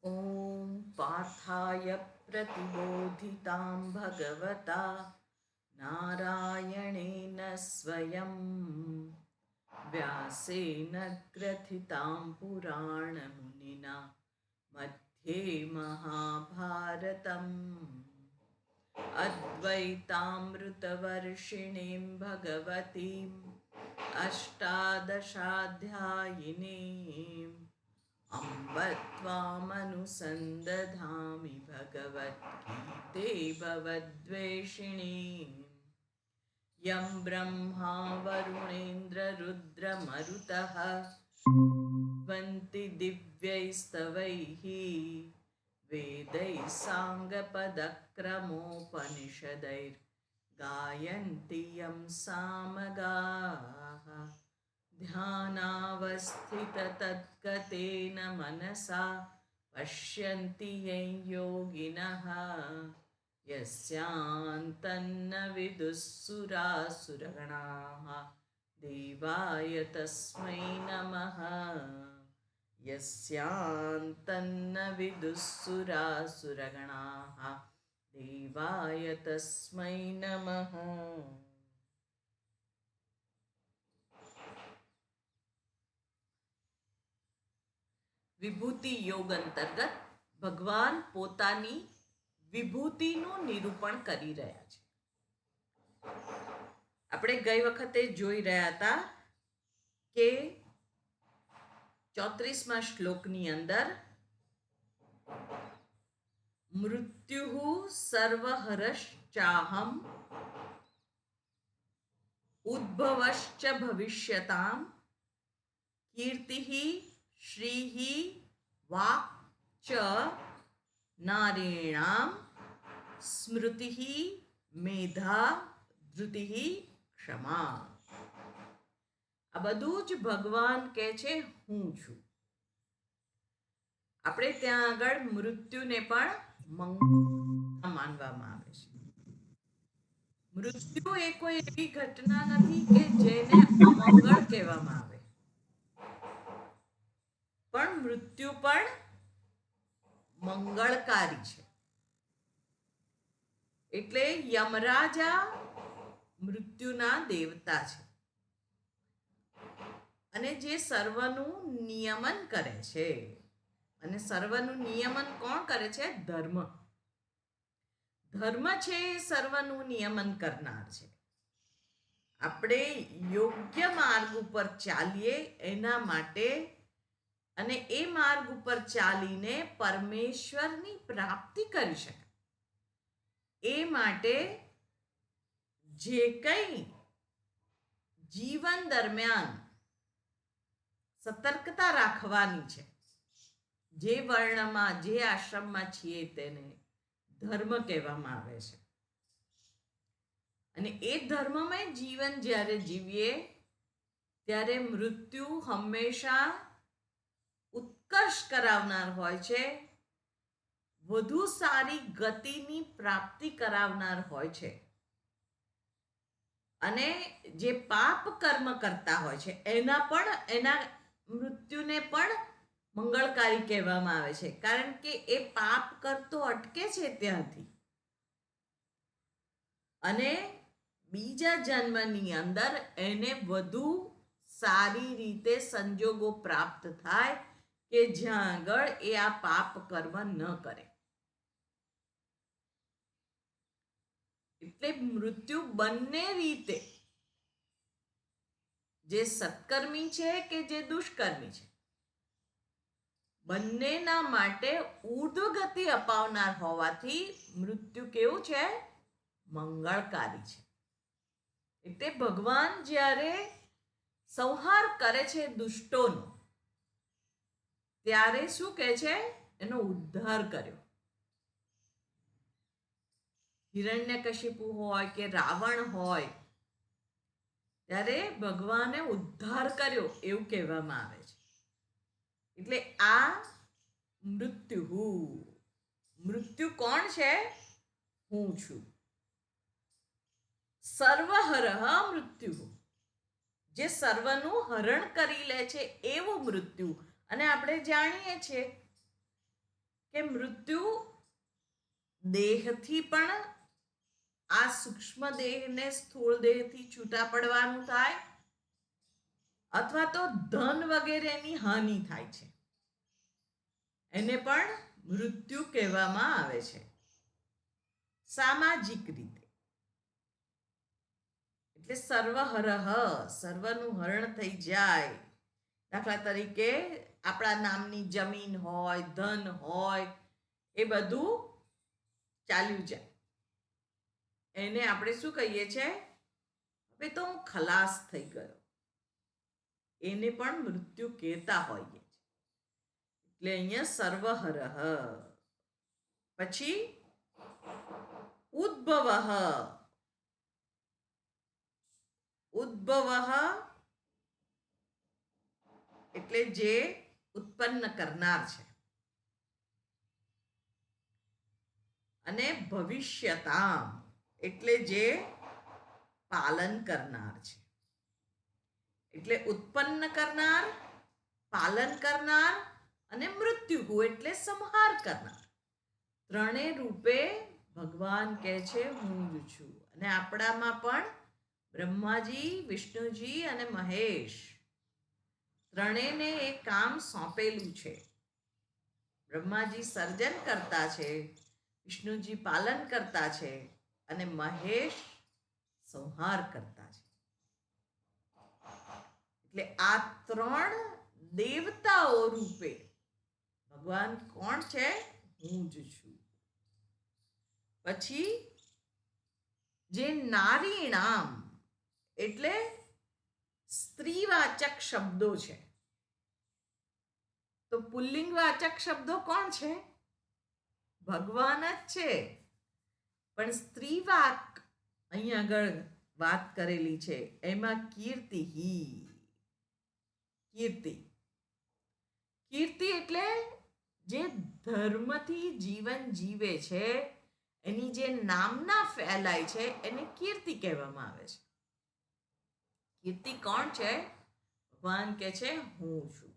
ॐ पार्थाय प्रतिबोधितां भगवता नारायणेन स्वयं व्यासेन ग्रथितां पुराणमुनिना मध्ये महाभारतम् अद्वैतामृतवर्षिणीं भगवतीम् अष्टादशाध्यायिनीम् अम्ब त्वामनुसन्दधामि भगवद्गीते भवद्वेषिणीम् यं ब्रह्मा वरुणेन्द्ररुद्रमरुतः वन्ति दिव्यैस्तवैः वेदैः साङ्गपदक्रमोपनिषदैर्गायन्ति यं सामगाः ध्यानावस्थिततद्गतेन मनसा पश्यन्ति यं योगिनः यस्यान्तन्न विदुःसुरासुरगणाः देवाय तस्मै नमः यस्यान्तन्न विदुःसुरासुरगणाः देवाय तस्मै नमः। વિભૂતિ યોગ અંતર્ગત ભગવાન પોતાની વિભૂતિનું નિરૂપણ કરી રહ્યા છે. આપણે ગઈ વખતે જોઈ રહ્યા હતા કે 34મા શ્લોકની અંદર મૃત્યુ સર્વહરશ્ચાહમ ઉદ્ભવશ્ચ ભવિષ્યતામ કીર્તિઃ શ્રીઃ વાક્ ચ નારીણામ સ્મૃતિઃ મેધા ધૃતિઃ ક્ષમા. આ બધું જ ભગવાન કહે છે હું છું. આપણે ત્યાં આગળ મૃત્યુને પણ મંગળ માનવામાં આવે છે. મૃત્યુ એ કોઈ એવી ઘટના નથી કે જેને અમંગળ કહેવામાં આવે, પણ મૃત્યુ પણ મંગળકારી છે. એટલે યમરાજા મૃત્યુના દેવતા છે અને જે સર્વનું નિયમન કરે છે. અને સર્વનું નિયમન કોણ કરે છે? ધર્મ. ધર્મ છે એ સર્વનું નિયમન કરનાર છે. આપણે યોગ્ય માર્ગ ઉપર ચાલીએ એના માટે અને એ માર્ગ ઉપર ચાલીને પરમેશ્વરની પ્રાપ્તિ કરી શકાય એ માટે જે કંઈ જીવન દરમિયાન સતર્કતા રાખવાની છે, જે વર્ણમાં જે આશ્રમમાં છીએ તેને ધર્મ કહેવામાં આવે છે. અને એ ધર્મમય જીવન જ્યારે જીવીએ ત્યારે મૃત્યુ હંમેશા ઉત્કર્ષ કરાવનાર હોય છે, વધુ સારી ગતિની પ્રાપ્તિ કરાવનાર હોય છે. અને જે પાપ કર્મ કરતા હોય છે એના મૃત્યુને પણ મંગળકારી કહેવામાં આવે છે, કારણ કે એ પાપ કરતો અટકે છે ત્યાંથી અને બીજા જન્મની અંદર એને વધુ સારી રીતે સંજોગો પ્રાપ્ત થાય કે જ્યાં આગળ એ આ પાપ કર્મ ન કરે. એટલે મૃત્યુ બંને રીતે, જે સત્કર્મી છે કે જે દુષ્કર્મી છે, બંનેના માટે ઊર્ધ્વ ગતિ અપાવનાર હોવાથી મૃત્યુ કેવું છે? મંગળકારી છે. એટલે ભગવાન જ્યારે સંહાર કરે છે દુષ્ટોનો, ત્યારે શું કહે છે? એનો ઉદ્ધાર કર્યો. હિરણ્યકશિપુ હોય કે રાવણ હોય ત્યારે ભગવાને ઉદ્ધાર કર્યો એવું કહેવામાં આવે છે. એટલે આ મૃત્યુ કોણ છે? હું છું. સર્વહરઃ મૃત્યુ, જે સર્વનું હરણ કરી લે છે એવું મૃત્યુ. અને આપણે જાણીએ છીએ કે મૃત્યુ દેહથી પણ આ સૂક્ષ્મ દેહને સ્થૂળ દેહથી છૂટા પડવાનું થાય અથવા તો ધન વગેરેની હાનિ થાય છે, એને પણ મૃત્યુ કહેવામાં આવે છે. સામાજિક રીતે એટલે સર્વહરહ, સર્વનું હરણ થઈ જાય. દાખલા તરીકે આપણા નામની જમીન હોય, ધન હોય, એ બધું ચાલ્યું જાય, એને આપણે શું કહીએ છીએ? હવે તો હું ખલાસ થઈ ગયો, એને પણ મૃત્યુ કહેતા હોઈએ. એટલે અહીંયા સર્વહરહ. પછી ઉદ્ભવ, ઉદ્ભવ એટલે જે ઉત્પન્ન કરનાર છે, અને ભવિષ્યતામ એટલે જે પાલન કરનાર છે. એટલે ઉત્પન્ન કરનાર, પાલન કરનાર અને મૃત્યુ એટલે સંહાર કરનાર. ત્રણેય રૂપે ભગવાન કહે છે હું જ છું. અને આપણામાં પણ બ્રહ્માજી, વિષ્ણુજી અને મહેશ ત્રણેયને એ કામ સોંપેલું છે. બ્રહ્માજી સર્જન કરતા છે, વિષ્ણુજી પાલન કરતા છે અને મહેશ સંહાર કરતા છે. એટલે આ ત્રણ દેવતાઓ રૂપે ભગવાન કોણ છે? હું જ છું. પછી જે નારીણામ એટલે સ્ત્રીવાચક શબ્દો છે, તો પુલ્લિંગવાચક શબ્દો કોણ છે? ભગવાન જ છે. પણ સ્ત્રીવાક અહીં આગળ વાત કરેલી છે, એમાં કીર્તિ. કીર્તિ, કીર્તિ એટલે જે ધર્મથી જીવન જીવે છે, એની જે નામના ફેલાય છે, એને કીર્તિ કહેવામાં આવે છે. કીર્તિ કોણ છે? ભગવાન કે છે હું છું.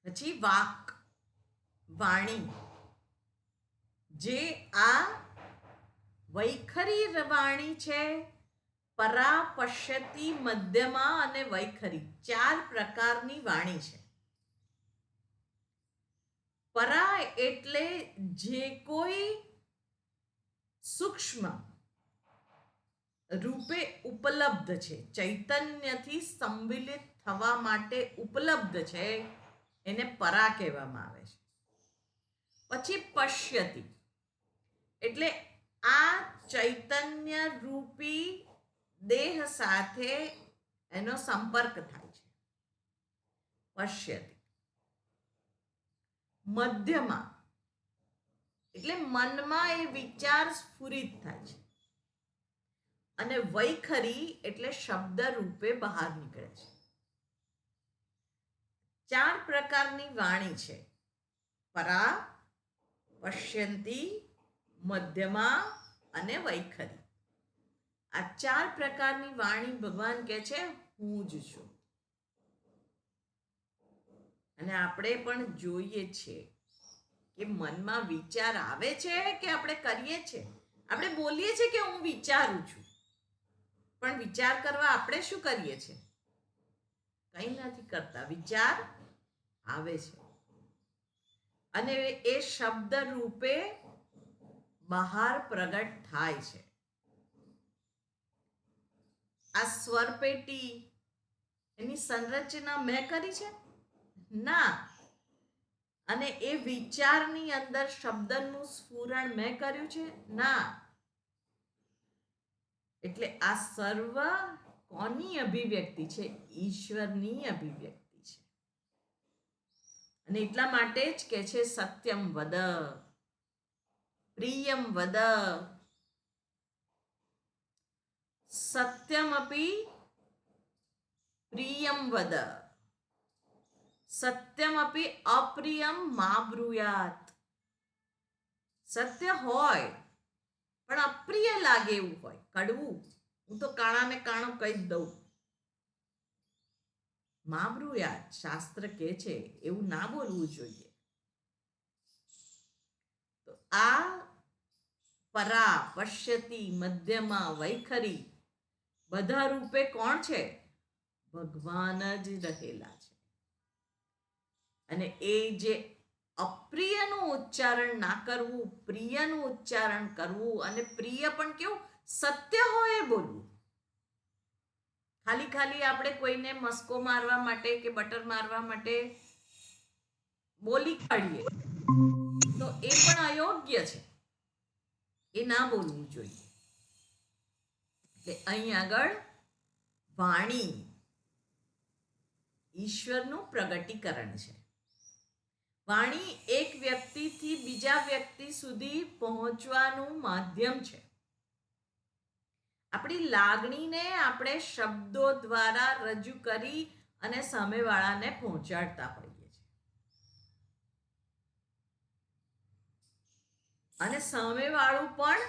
પછી વાક, વાણી, જે આ વૈખરી વાણી છે, પરા, પશ્યતિ, મધ્યમા અને વૈખરી, ચાર પ્રકારની વાણી છે. પરા એટલે જે કોઈ સૂક્ષ્મ રૂપે ઉપલબ્ધ છે, ચૈતન્યથી સંમિલિત થવા માટે ઉપલબ્ધ છે, એને પરા કહેવામાં આવે છે. પછી પશ્યતિ એટલે આ ચૈતન્ય રૂપી દેહ સાથે એનો સંપર્ક થાય છે, પશ્યતિ. મધ્યમાં એટલે મનમાં એ વિચાર સ્ફુરિત થાય છે, અને વૈખરી એટલે શબ્દ રૂપે બહાર નીકળે છે. ચાર પ્રકારની વાણી છે: પરા, પશ્યંતી, મધ્યમા અને વૈખરી. આ ચાર પ્રકારની વાણી ભગવાન કહે છે હું જ છું. અને આપણે પણ જોઈએ છીએ કે મનમાં વિચાર આવે છે કે આપણે કરીએ છીએ. આપણે બોલીએ છીએ કે હું વિચારું છું, પણ વિચાર કરવા આપણે શું કરીએ છીએ? કંઈ નથી કરતા. વિચાર આવે છે અને એ શબ્દ રૂપે બહાર પ્રગટ થાય છે. આ સ્વર પેટી એની સંરચના મેં કરી છે? ના. અને એ વિચારની અંદર શબ્દનું સ્ફુરણ મેં કર્યું છે? ના. એટલે આ સર્વ કોની અભિવ્યક્તિ છે? ઈશ્વરની અભિવ્યક્તિ છે. અને એટલા માટે જ કે છે સત્યમ વદ, પ્રિયમ વદ, સત્યમપી પ્રિયમ વદ, સત્યમપી અપ્રિયમ મા બ્રુયાત. સત્ય હોય પણ અપ્રિય લાગે એવું હોય, કડવું, હું તો કાણાને કાણું કહી જ દઉં, માબ્રુયાત શાસ્ત્ર કહે છે એવું ના બોલવું જોઈએ. તો આ પરા, પશ્યતિ, મધ્યમાં, વૈખરી બધા રૂપે કોણ છે? ભગવાન જ રહેલા છે. અને એ જે અપ્રિયનું ઉચ્ચારણ ના કરવું, પ્રિયનું ઉચ્ચારણ કરવું, અને પ્રિય પણ કેવું સત્ય હોય એ બોલવું. ખાલી ખાલી આપણે કોઈને મસ્કો મારવા માટે કે બટર મારવા માટે બોલી કાઢીએ તો એ પણ અયોગ્ય છે, એ ના બોલવું જોઈએ. એટલે અહીં આગળ વાણી ઈશ્વરનું પ્રગટીકરણ છે. વાણી એક વ્યક્તિથી બીજા વ્યક્તિ સુધી પહોંચવાનું માધ્યમ છે. આપણી લાગણીને આપણે શબ્દો દ્વારા રજૂ કરી અને સામેવાળાને પહોંચાડતા હોઈએ છીએ. અને સામેવાળું પણ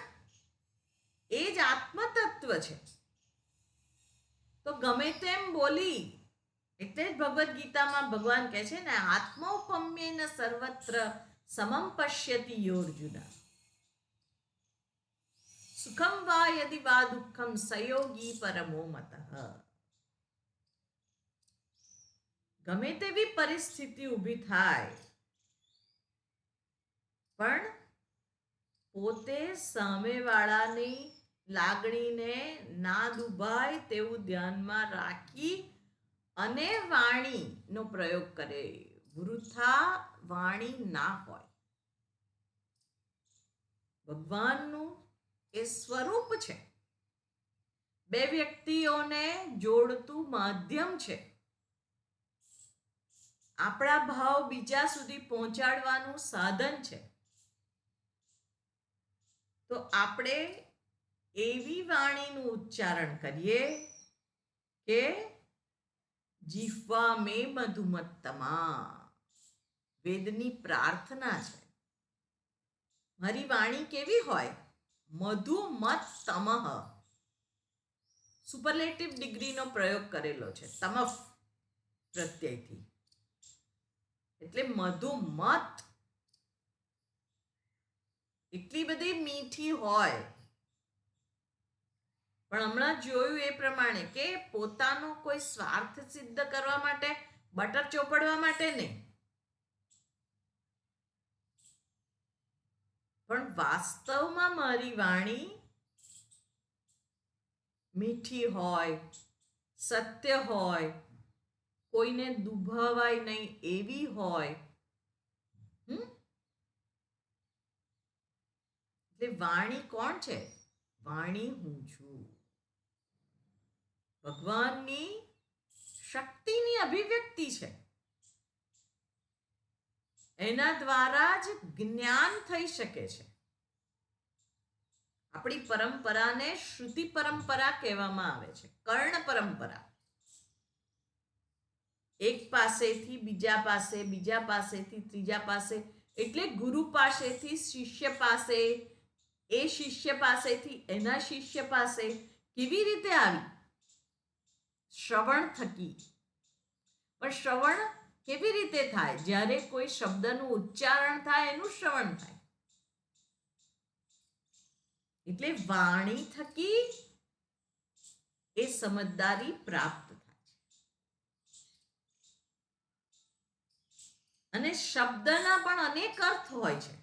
એ જ આત્મતત્વ છે. તો ગમે તેમ બોલી, એટલે જ ભગવદ્ ગીતામાં ભગવાન કહે છે ને, આત્મૌપમ્યેન સર્વત્ર સમમ પશ્યતિ યોર્જુન. સુખમ વા યદિ વા દુઃખમ સયોગી પરમો મતઃ. ગમે તેવી પરિસ્થિતિ ઊભી થાય પણ પોતે સામેવાળાની લાગણીને ના દુભાય તેવું ધ્યાનમાં રાખી અને વાણીનો પ્રયોગ કરે. વૃથા વાણી ના હોય. ભગવાનનું એ સ્વરૂપ છે, બે વ્યક્તિઓને જોડતું માધ્યમ છે. આપણા ભાવ બીજા સુધી પહોંચાડવાનું સાધન છે. તો આપણે એવી વાણીનું ઉચ્ચારણ કરીએ કે જીહ્વા મે મધુમત્તમા. વેદની પ્રાર્થના છે, મારી વાણી કેવી હોય? મધુમત્તમ. સુપરલેટિવ ડિગ્રીનો પ્રયોગ કરેલો છે તમફ પ્રત્યયથી, એટલે મધુમત. એટલી બધી મીઠી હોય. પણ હમણાં જોયું એ પ્રમાણે કે પોતાનો કોઈ સ્વાર્થ સિદ્ધ કરવા માટે, બટર ચોપડવા માટે નહીં, પણ વાસ્તવમાં મારી વાણી મીઠી હોય, સત્ય હોય, કોઈને દુભાવાય નહીં એવી હોય. એટલે વાણી કોણ છે? વાણી હું છું. ભગવાનની શક્તિની અભિવ્યક્તિ છે. એના દ્વારા જ જ્ઞાન થઈ શકે છે. આપણી પરંપરાને શ્રુતિ પરંપરા કહેવામાં આવે છે, કર્ણ પરંપરા. એક પાસેથી બીજા પાસે, બીજા પાસેથી ત્રીજા પાસે, એટલે ગુરુ પાસેથી શિષ્ય પાસે, એ શિષ્ય પાસેથી એના શિષ્ય પાસે. કેવી રીતે આવી? શ્રવણ થકી. પણ શ્રવણ કેવી રીતે થાય? જ્યારે કોઈ શબ્દનું ઉચ્ચારણ થાય એનું શ્રવણ થાય. એટલે વાણી થકી એ સમજદારી પ્રાપ્ત થાય છે. અને શબ્દના પણ અનેક અર્થ હોય છે.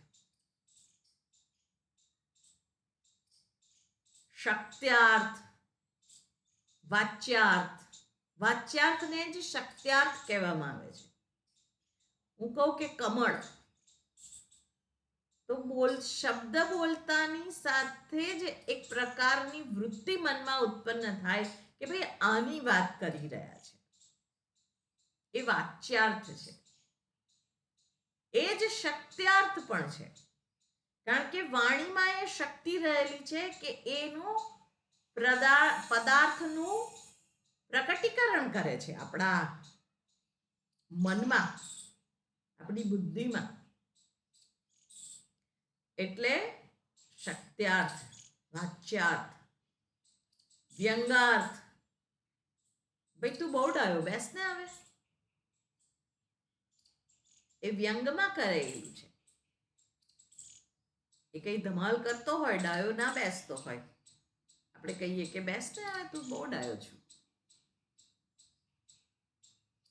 શક્ત્યાર્થ, વાચ્યાર્થ. વાચ્યાર્થને જ શક્ત્યાર્થ કહેવામાં આવે છે. હું કહું કે કમળ, તો શબ્દ બોલતાની સાથે જ એક પ્રકારની વૃત્તિ મનમાં ઉત્પન્ન થાય કે ભાઈ આની વાત કરી રહ્યા છે. એ વાચ્યાર્થ છે. એ જ શક્ત્યાર્થ પણ છે, કારણ કે વાણીમાં એ શક્તિ રહેલી છે કે એનું પદાર્થનું પ્રકટીકરણ કરે છે આપણા મનમાં, આપણી બુદ્ધિમાં. એટલે શક્ત્યાર્થ, વાચ્યાર્થ, વ્યંગાર્થ ભાઈ તું બહુ ડાયો, બેસ ને હવે. એ વ્યંગમાં કરેલું છે. એ કઈ ધમાલ કરતો હોય, ડાયો ના બેસતો હોય, આપણે કહીએ કે બેસ ને હવે, તું બહુ ડાયો છું.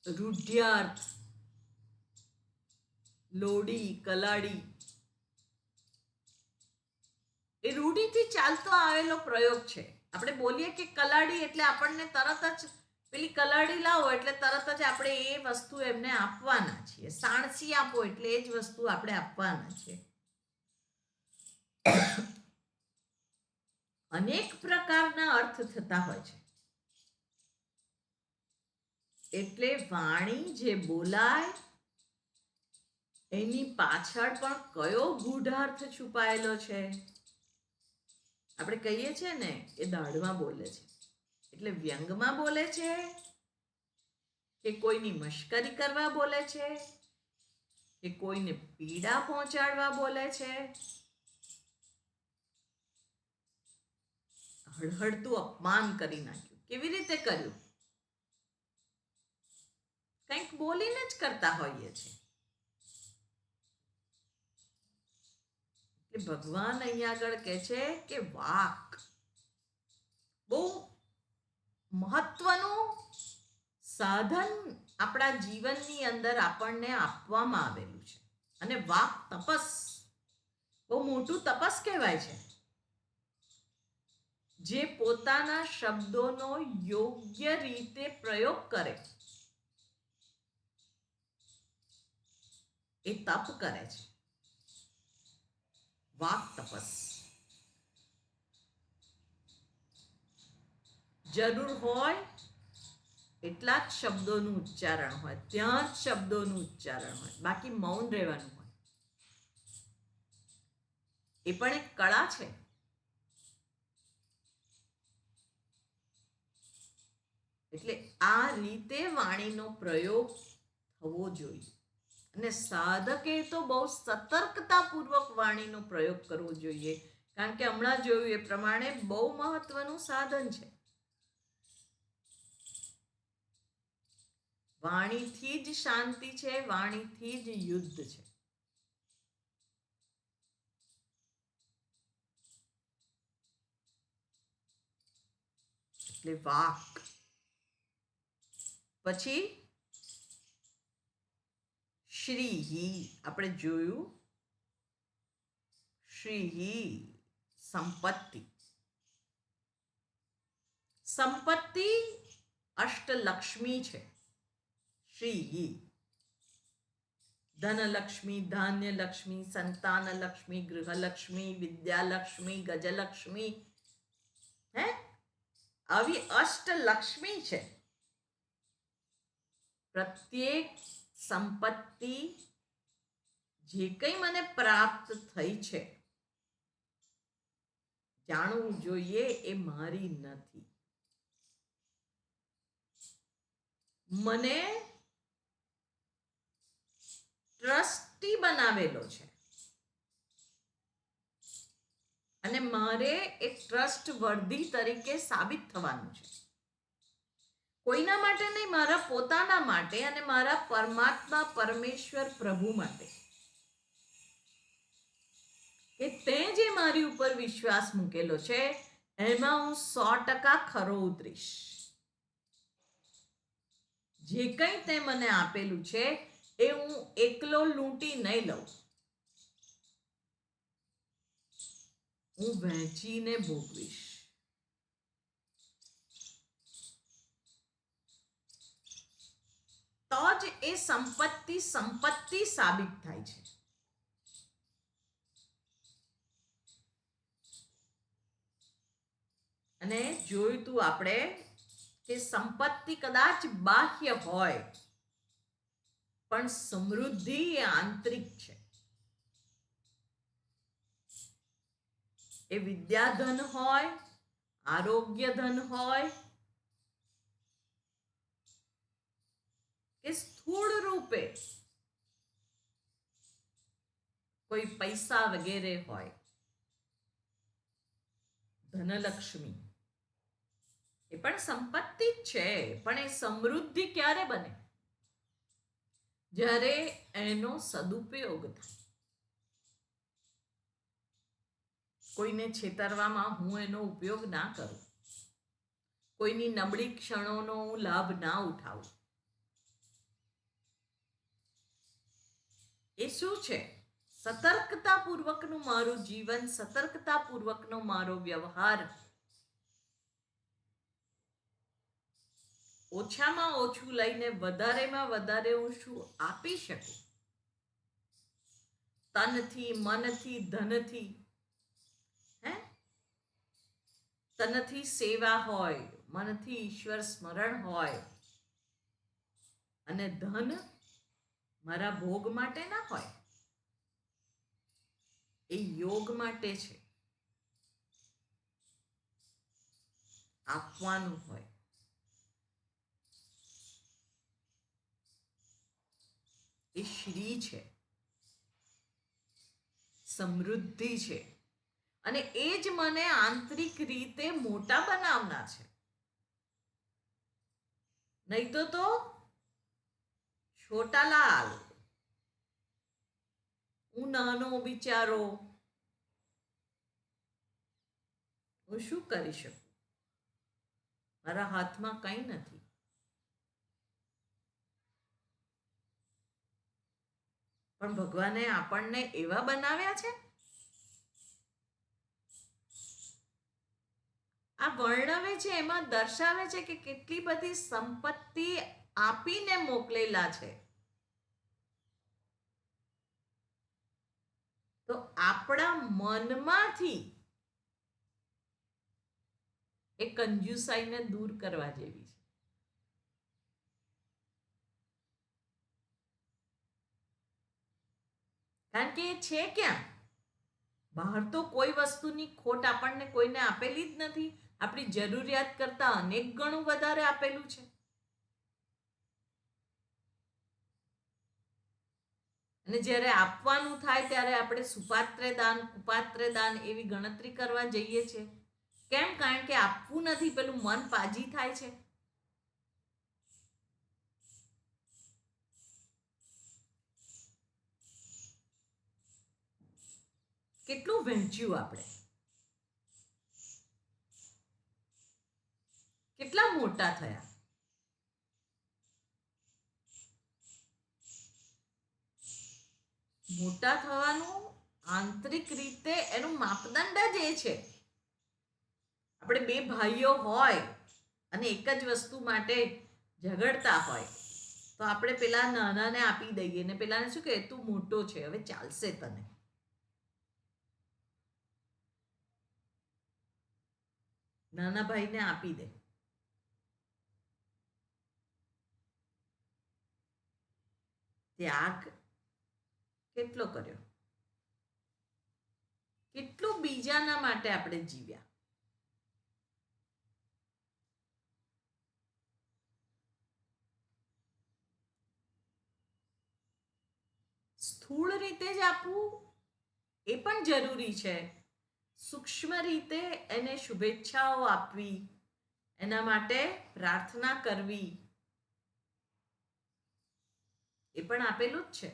રૂઢ્યાર્થ, લોડી, કલાડી, એ રૂઢિથી ચાલતો આવેલો પ્રયોગ છે. આપણે બોલીએ કે કલાડી એટલે આપણને તરત જ પેલી કલાડી લાવો એટલે તરત જ આપણે એ વસ્તુ એમને આપવાના છીએ. સાણસી આપો એટલે એ જ વસ્તુ આપણે આપવાના છીએ. અનેક પ્રકારના અર્થ થતા હોય છે. એટલે વાણી જે બોલાય એની પાછળ પણ કયો ગૂઢાર્થ છુપાયેલો છે. આપણે કહીએ છીએ ને એ દાઢમાં બોલે છે એટલે વ્યંગમાં બોલે છે કે કોઈની મશ્કરી કરવા બોલે છે કે કોઈને પીડા પહોંચાડવા બોલે છે. હળહળતું અપમાન કરી નાખ્યું. કેવી રીતે કર્યું? કંઈક બોલીને જ કરતા હોઈએ છીએ. ભગવાન અહીંયા આગળ કહે છે કે વાક બહુ મહત્વનું સાધન આપણા જીવનની અંદર આપણને આપવામાં આવેલું છે. અને વાક તપસ બહુ મોટું તપસ કહેવાય છે. જે પોતાના શબ્દોનો યોગ્ય રીતે પ્રયોગ કરે એ તપ કરે છે. વાક તપસ. જરૂર હોય એટલા જ શબ્દોનું ઉચ્ચારણ હોય, ત્યાં જ શબ્દોનું ઉચ્ચારણ હોય, બાકી મૌન રહેવાનું હોય. એ પણ એક કળા છે. એટલે આ રીતે વાણીનો પ્રયોગ થવો જોઈએ. અને સાધકે તો બહુ સતર્કતાપૂર્વક વાણીનો પ્રયોગ કરવો જોઈએ. કારણ કે હમણાં જોયું એ પ્રમાણે બહુ મહત્વનું સાધન છે. વાણીથી જ શાંતિ છે, વાણીથી જ યુદ્ધ છે. એટલે વાક. પછી શ્રીહી આપણે જોયું. શ્રીહી સંપત્તિ. સંપત્તિ અષ્ટલક્ષ્મી છે. શ્રીહી ધનલક્ષ્મી, ધાન્યલક્ષ્મી, સંતાનલક્ષ્મી, ગૃહલક્ષ્મી, વિદ્યાલક્ષ્મી, ગજલક્ષ્મી, હે આવી અષ્ટલક્ષ્મી છે. પ્રત્યેક સંપત્તિ જે કંઈ મને પ્રાપ્ત થઈ છે જાણવું જોઈએ એ મારી નથી. મને ટ્રસ્ટી બનાવેલો છે અને મારે એ ટ્રસ્ટ વર્ધી તરીકે સાબિત થવાનું છે. કોઈના માટે નહીં, મારા પોતાના માટે અને મારા પરમાત્મા પરમેશ્વર પ્રભુ માટે કે તે જે મારી ઉપર વિશ્વાસ મૂકેલો છે એમાં હું 100% ખરો ઉતરીશ. જે કંઈ તે મને આપેલું છે એ હું એકલો લૂંટી નહીં લઉં, હું વહેંચીને ભોગવીશ. તો જ એ સંપત્તિ સાબિત થાય છે. અને જોયું તું આપણે કે સંપત્તિ કદાચ બાહ્ય હોય પણ સમૃદ્ધિ એ આંતરિક છે. એ વિદ્યાધન હોય, આરોગ્ય ધન હોય કે સ્થૂળ રૂપે કોઈ પૈસા વગેરે હોય, ધનલક્ષ્મી એ પણ સંપત્તિ જ છે, પણ એ સમૃદ્ધિ ક્યારે બને? જ્યારે એનો સદુપયોગ થાય. કોઈને છેતરવામાં હું એનો ઉપયોગ ના કરું, કોઈની નબળી ક્ષણોનો હું લાભ ના ઉઠાવું. એ શું છે? સતર્કતાપૂર્વકનું મારું જીવન, સતર્કતાપૂર્વકનો મારો વ્યવહાર. ઓછામાં ઓછું લઈને વધારેમાં વધારે હું શું આપી શકું? તનથી, મનથી, ધનથી. તનથી સેવા હોય, મનથી ઈશ્વર સ્મરણ હોય, અને ધન મારા ભોગ માટે ના હોય, એ યોગ માટે છે, આપવાનું હોય. એ શ્રી છે, સમૃદ્ધિ છે, અને એ જ મને આંતરિક રીતે મોટા બનાવના છે. નહીં તો છોટાલાલ, હું નાનો બિચારો, હું શું કરી શકું? મારા હાથમાં કંઈ નથી. પણ ભગવાને આપણને એવા બનાવ્યા છે. આ વર્ણવે છે, એમાં દર્શાવે છે કે કેટલી બધી સંપત્તિ આપીને મોકલેલા છે. તો આપણા મનમાંથી એ કંજુસાઈને દૂર કરવા જેવી છે. કારણ કે એ છે ક્યાં? બહાર તો કોઈ વસ્તુની ખોટ આપણને કોઈને આપેલી જ નથી. આપણી જરૂરિયાત કરતા અનેક ગણું વધારે આપેલું છે. અને જ્યારે આપવાનું થાય ત્યારે આપણે સુપાત્રે દાન, કુપાત્રે દાન એવી ગણતરી કરવા જઈએ છીએ. કેમ? કારણ કે આપવું નથી, પેલું મન પાજી થાય છે. કેટલું વહેંચ્યું આપણે, કેટલા મોટા થયા. મોટા થવાનું આંતરિક રીતે એનું માપદંડ જ એ છે. આપણે બે ભાઈઓ હોય અને એક જ વસ્તુ માટે ઝઘડતા હોય, તો આપણે પેલા નાનાને આપી દઈએ ને પેલાને શું કહે, તું મોટો છે, હવે ચાલશે તને. નાના ભાઈને આપી દે. ત્યાગ કેટલો કર્યો, કેટલું બીજાના માટે આપણે જીવ્યા. સ્થૂળ રીતે જ આપવું એ પણ જરૂરી છે. સૂક્ષ્મ રીતે એને શુભેચ્છાઓ આપવી, એના માટે પ્રાર્થના કરવી, એ પણ આપેલું જ છે.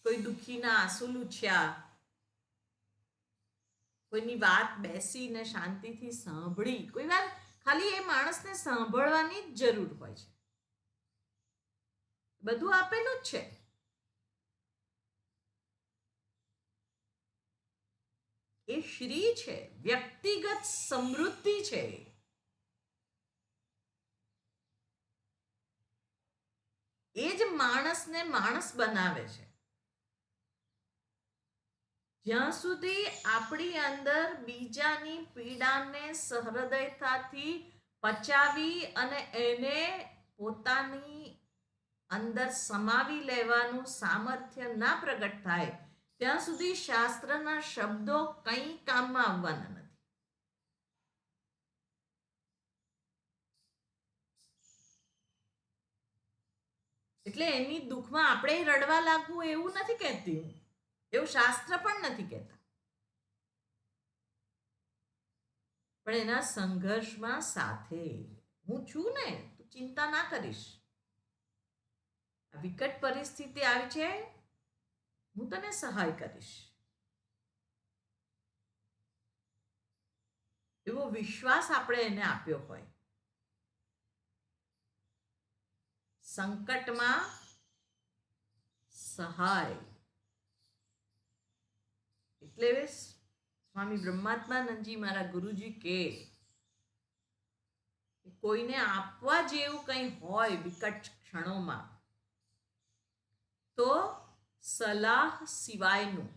કોઈ દુઃખીના આંસુ લૂછ્યા, કોઈની વાત બેસીને શાંતિથી સાંભળી. કોઈ વાર ખાલી એ માણસને સાંભળવાની જ જરૂર હોય છે. બધું આપેલું જ છે. એ શ્રી છે, વ્યક્તિગત સમૃદ્ધિ છે. એ જ માણસને માણસ બનાવે છે. જ્યાં સુધી આપણી અંદર બીજાની પીડાને સહૃદયતાથી પચાવી અને એને પોતાની અંદર સમાવી લેવાનું સામર્થ્ય ના પ્રગટ થાય, ત્યાં સુધી શાસ્ત્રના શબ્દો કંઈ કામમાં આવવાના નથી. એટલે એની દુઃખમાં આપણે રડવા લાગવું એવું નથી કહેતી હું, એવું શાસ્ત્ર પણ નથી કહેતા. પણ એના સંઘર્ષમાં સાથે હું છું ને, તું ચિંતા ના કરીશ. આ વિકટ પરિસ્થિતિ આવી છે, હું તને સહાય કરીશ. એવો વિશ્વાસ આપણે એને આપ્યો હોય. સંકટમાં સહાય એટલે સ્વામી બ્રહ્માત્માનંદજી મારા ગુરુજી કે કોઈને આપવા જેવું કંઈ હોય વિકટ ક્ષણોમાં તો સલાહ સિવાયનું,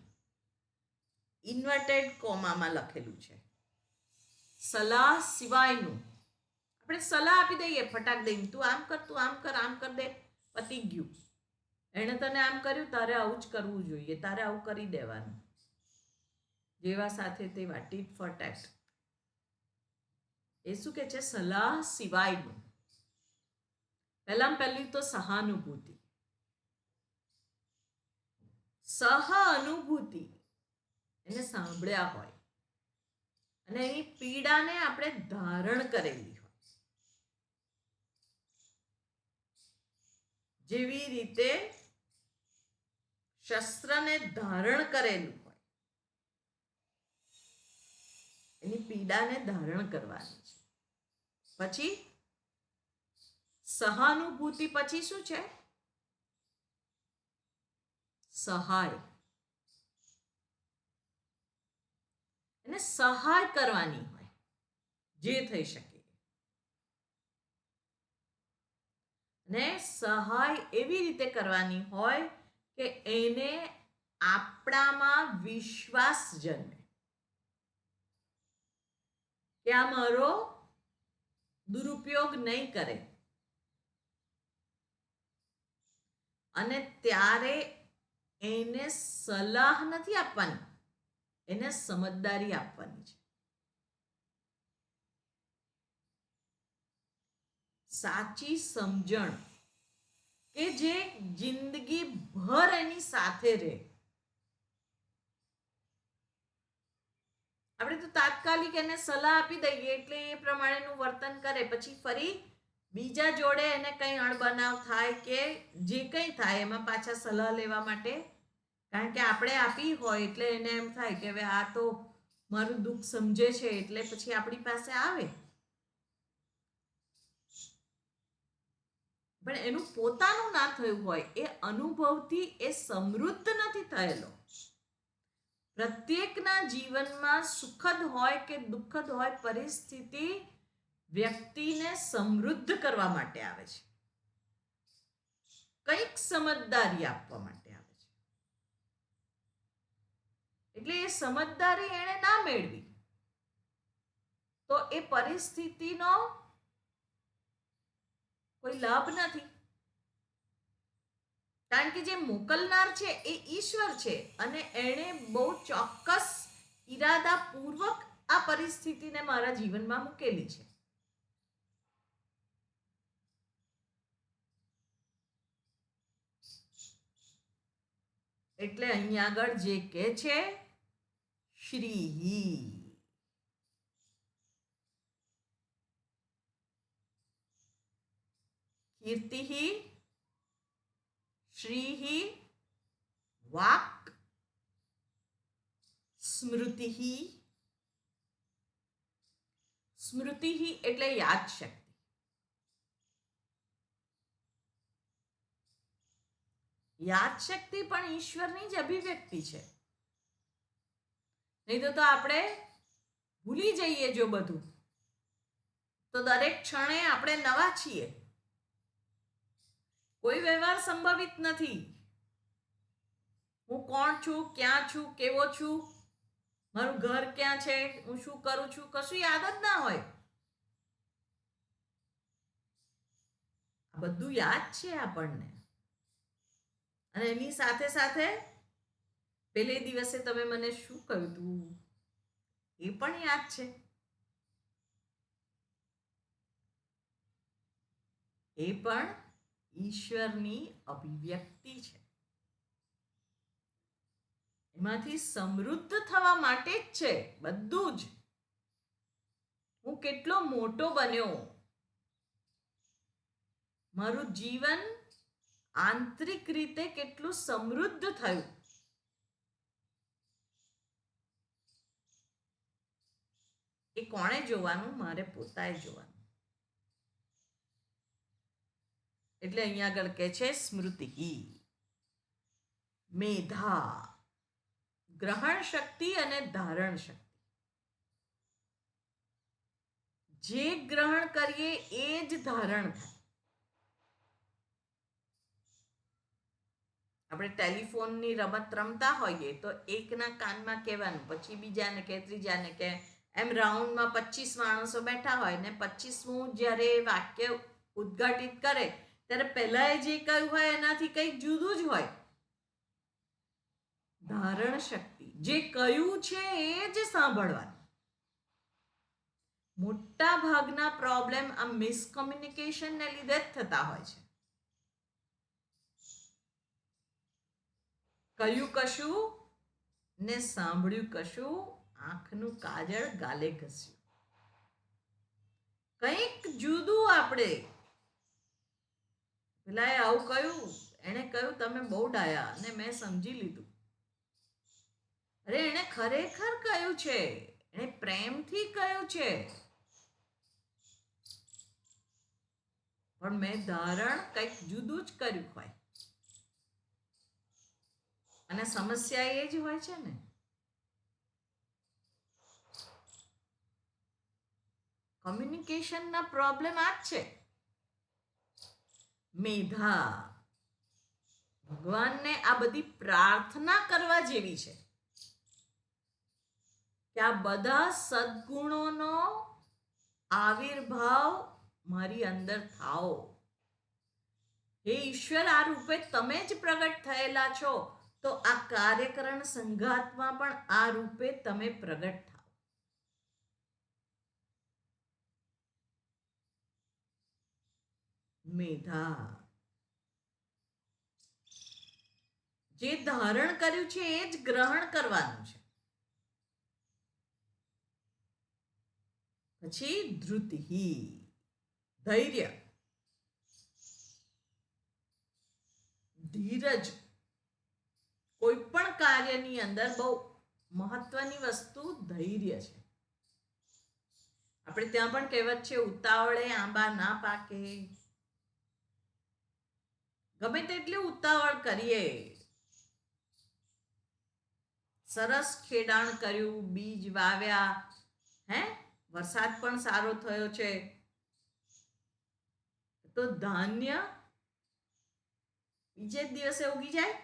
ઇન્વર્ટેડ કોમામાં લખેલું છે, સલાહ સિવાયનું. આપણે સલાહ આપી દઈએ ફટાક દઈને, તું આમ કર, તું આમ કર, આમ કર દે, પતી ગયું. એણે તને આમ કર્યું, તારે આવું જ કરવું જોઈએ, તારે આવું કરી દેવાનું. જેવા સાથે તેવા, ટીટ ફોર ટેટ. એ શું કે છે? સલાહ સિવાયનું. પહેલામાં પહેલી તો સહાનુભૂતિ, સહાનુભૂતિ એને સાંભળ્યા હોય અને એની પીડાને આપણે ધારણ કરેલી હોય. જેવી રીતે શસ્ત્રને ધારણ કરેલું હોય, એની પીડાને ધારણ કરવાની છે. પછી સહાનુભૂતિ પછી શું છે? સહાય. એને સહાય કરવાની હોય જે થઈ શકે. ને સહાય એવી રીતે કરવાની હોય કે એને આપણામાં વિશ્વાસ જન્મે કે આ મારો દુરુપયોગ નહીં કરે. અને ત્યારે એને સલાહ નથી આપવાની, એને સમજદારી આપવાની છે. સાચી સમજણ કે જે જિંદગી ભર એની સાથે રહે. આપણે તો તાત્કાલિક એને સલાહ આપી દઈએ એટલે એ પ્રમાણેનું વર્તન કરે, પછી ફરી બીજા જોડે એને કંઈ અણબનાવ થાય કે જે કંઈ થાય એમાં પાછા સલાહ લેવા માટે, કારણ કે આપણે આપી હોય એટલે એને એમ થાય કે હવે આ તો મારું દુઃખ સમજે છે એટલે પછી આપણી પાસે આવે. પણ એનું પોતાનું ના થયું હોય, એ અનુભવથી એ સમૃદ્ધ નથી થયેલો. પ્રત્યેકના જીવનમાં સુખદ હોય કે દુઃખદ હોય પરિસ્થિતિ વ્યક્તિને સમૃદ્ધ કરવા માટે આવે છે, કંઈક સમજદારી આપવા માટે આવે છે. એટલે એ સમજદારી એણે ના મેળવી તો એ પરિસ્થિતિનો કોઈ લાભ નથી. કારણ કે જે મોકલનાર છે એ ઈશ્વર છે અને એણે બહુ ચોક્કસ ઈરાદાપૂર્વક આ પરિસ્થિતિને મારા જીવનમાં મૂકેલી છે. એટલે અહીંયા આગળ જે કહે છે શ્રી કીર્તિ શ્રી વાક સ્મૃતિ. સ્મૃતિ એટલે યાદશક્તિ. યાદશક્તિ પણ ઈશ્વરની જ અભિવ્યક્તિ છે. નહીં તો આપણે ભૂલી જઈએ જો બધું, તો દરેક ક્ષણે આપણે નવા છીએ. કોઈ વ્યવહાર સંભવિત નથી. હું કોણ છું, ક્યાં છું, કેવો છું, મારું ઘર ક્યાં છે, હું શું કરું છું, કશું યાદ જ ના હોય. આ બધું યાદ છે આપણને. અને એની સાથે સાથે પેલે દિવસે તમે મને શું કહ્યું તું એ પણ યાદ છે. એ પણ ઈશ્વરની અભિવ્યક્તિ છે. એમાંથી સમૃદ્ધ થવા માટે જ છે બધું જ. હું કેટલો મોટો બન્યો, મારું જીવન આંતરિક રીતે કેટલું સમૃદ્ધ થયું. એ કોણે જોવાનું? મારે પોતાએ જોવાનું. એટલે અહીંયા આગળ કહે છે સ્મૃતિ, મેધા, ગ્રહણ શક્તિ અને ધારણ શક્તિ. જે ગ્રહણ કરીએ એ જ ધારણ થાય. આપણે ટેલિફોનની રમત રમતા હોઈએ તો એકના કાનમાં કહેવાનું, પછી બીજાને કે, ત્રીજાને કે, એમ રાઉન્ડમાં 25 માણસો બેઠા હોય ને 25મું જ્યારે વાક્ય ઉદ્ઘાટિત કરે ત્યારે પહેલા જે કહ્યું હોય એનાથી કંઈક જુદું જ હોય. ધારણ શક્તિ, જે કહ્યું છે એ જ સાંભળવાનું. મોટા ભાગના પ્રોબ્લેમ આ મિસકોમ્યુનિકેશનને લીધે જ થતા હોય છે. કહ્યું કશું ને સાંભળ્યું કશું, આંખનું કાજળ ગાલે ઘસ્યું. કંઈક જુદું. આપણે પેલા આવું કહ્યું, એને કહ્યું તમે બહુ ડાયા, અને મેં સમજી લીધું. અરે એને ખરેખર કહ્યું છે, એને પ્રેમથી કહ્યું છે, પણ મેં ધારણ કંઈક જુદું જ કર્યું હોય. અને સમસ્યા એ જ હોય છે ને. કમ્યુનિકેશનના પ્રોબ્લેમ આ જ છે. મેધા, ભગવાનને આ બધી પ્રાર્થના કરવા જેવી છે કે આ બધા સદગુણોનો આવિર્ભાવ મારી અંદર થાઓ. હે ઈશ્વર, આ રૂપે તમે જ પ્રગટ થયેલા છો, તો આ કાર્યકરણ સંઘાતમાં પણ આ રૂપે તમે પ્રગટ થાઓ. મેધા, જે ધારણ કર્યું છે એ જ ગ્રહણ કરવાનું છે. પછી ધૃતિ, ધૈર્ય, ધીરજ. કોઈ પણ કાર્યની અંદર બહુ મહત્વની વસ્તુ ધૈર્ય છે. આપણે ત્યાં પણ કહેવત છે, ઉતાવળે આંબા ના પાકે. ગમે તેટલી ઉતાવળ કરીએ, સરસ ખેડાણ કર્યું, બીજ વાવ્યા, વરસાદ પણ સારો થયો છે, તો ધાન્ય બીજે જ દિવસે ઉગી જાય.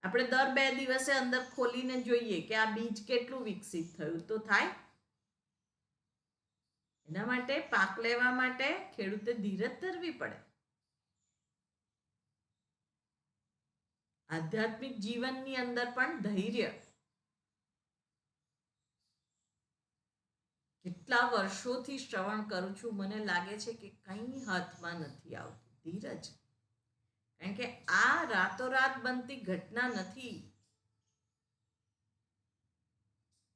આપણે દર 2 દિવસે અંદર ખોલીને જોઈએ કે આ બીજ કેટલું વિકસિત થયું, તો થાય. એના માટે પાક લેવા માટે ખેડૂતે ધીરજ ધરવી પડે. આધ્યાત્મિક જીવનની અંદર પણ ધૈર્ય. કેટલા વર્ષોથી શ્રવણ કરું છું, મને લાગે છે કે કંઈ હાથમાં નથી આવતું. ધીરજ. કારણ કે આ રાતોરાત બનતી ઘટના નથી.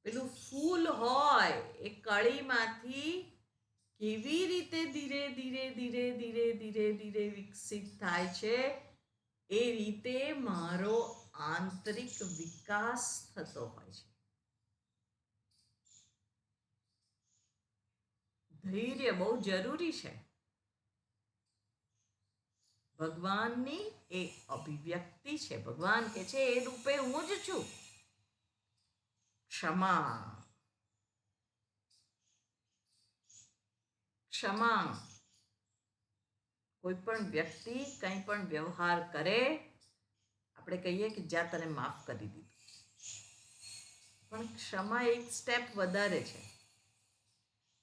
પેલું ફૂલ હોય એ કળીમાંથી કેવી રીતે ધીરે ધીરે ધીરે ધીરે ધીરે ધીરે વિકસિત થાય છે, એ રીતે મારો આંતરિક વિકાસ થતો હોય છે. ધૈર્ય બહુ જરૂરી છે. ભગવાનની એ અભિવ્યક્તિ છે. ભગવાન કે છે એ રૂપે હું જ છું. ક્ષમા, ક્ષમા. કોઈ પણ વ્યક્તિ કંઈ પણ વ્યવહાર કરે, આપણે કહીએ કે જ્યાં તને માફ કરી દીધું, પણ ક્ષમા એક સ્ટેપ વધારે છે.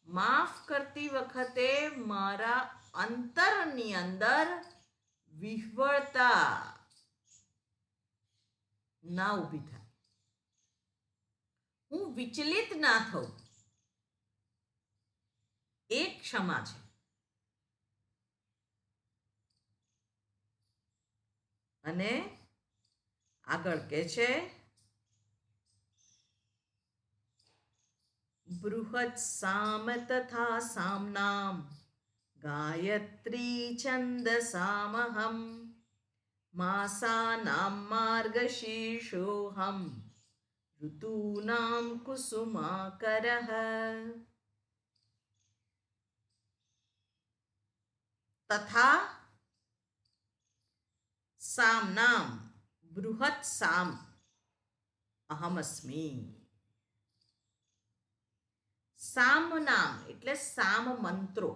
માફ કરતી વખતે મારા અંતરની અંદર વિહ્વળતા ના ઊભી થાય, હું વિચલિત ના થઉં, એ ક્ષમા છે. અને આગળ કહે છે બૃહત સામ તથા સામનામ ગાયત્રી છંદસામહમ માસાનામ માર્ગશીર્ષોહમ ઋતુનામ કુસુમાકરઃ. તથા સામનામ બૃહત સામ અહમસ્મિ. સામ નામ એટલે સામ મંત્રો.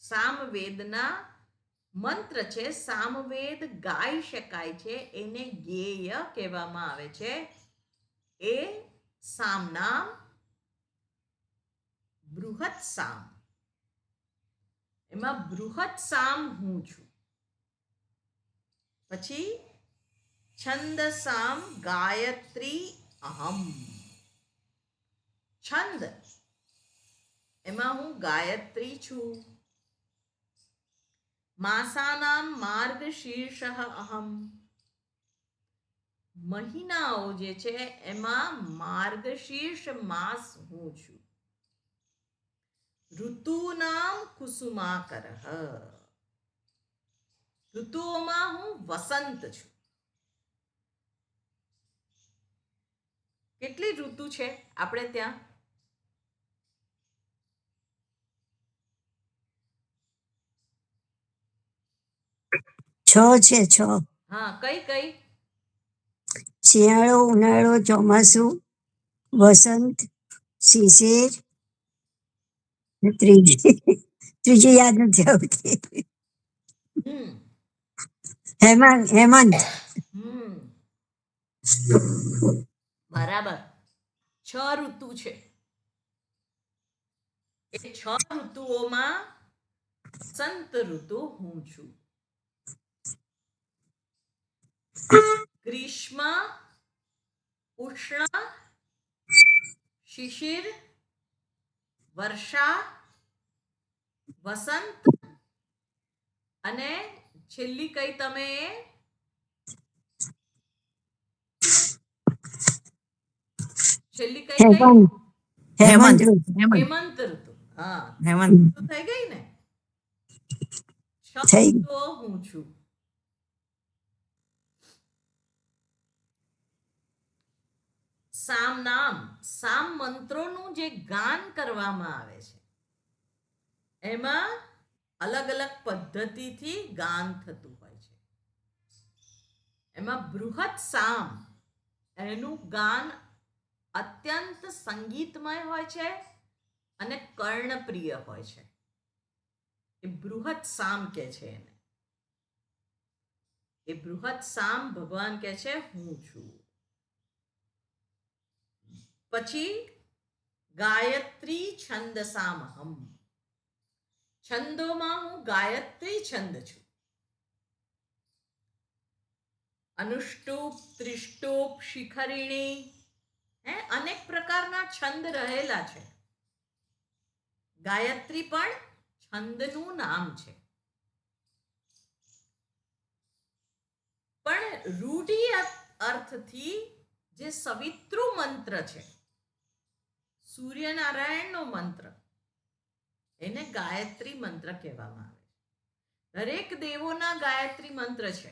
સામવેદના મંત્ર છે. સામવેદ ગાઈ શકાય છે, એને ગેય કહેવામાં આવે છે. એ સામનામ બૃહત સામ. એમાં બૃહત સામ હું છું. પછી છંદસામ ગાયત્રી અહમ. છંદ એમાં હું ગાયત્રી છું. માસાનામ માર્ગશીર્ષ અહમ. મહિનાઓ જે છે એમાં માર્ગશીર્ષ માસ હું છું. ઋતુનામ કુસુમાકરઃ. ઋતુઓમાં હું વસંત છું. કેટલી ઋતુ છે આપણે ત્યાં? 6 છે 6. હા, કઈ કઈ? શિયાળો, ઉનાળો, ચોમાસું, વસંત, શિશિર, ત્રીજી યાદ નથી આવતી. હમ હેમંત. હમ બરાબર. 6 ઋતુ છે. એ 6 ઋતુઓમાં વસંત ઋતુ હું છું. ગ્રીષ્મ, ઉષ્ણ, શિશિર, વર્ષા, વસંત અને છેલ્લી કઈ તમે? છેલ્લી કઈ કઈ? હેમંત. હેમંત ઋતુ. હા, હેમંત ઋતુ થઈ ગઈ ને. 6 થઈ. ઋતુઓ હું છું. સામ નામ, સામ મંત્રોનું જે ગાન કરવામાં આવે છે એમાં અલગ અલગ પદ્ધતિથી ગાન થતું હોય છે. એમાં બૃહત સામ એનું ગાન અત્યંત સંગીતમય હોય છે અને કર્ણપ્રિય હોય છે. એ બૃહત સામ કે છે એને. એ બૃહત સામ ભગવાન કે છે હું છું. પછી ગાયત્રી છંદસામહમ. છંદોમાં હું ગાયત્રી છંદ છું. અનુષ્ટુપ, ત્રિષ્ટુપ, શિખરિણી, અનેક પ્રકારના છંદ રહેલા છે. ગાયત્રી પણ છંદનું નામ છે. પણ રૂઢિ અર્થથી જે સવિતૃ મંત્ર છે, સૂર્યનારાયણનો મંત્ર, એને ગાયત્રી મંત્ર કહેવામાં આવે છે. દરેક દેવોના ગાયત્રી મંત્ર છે.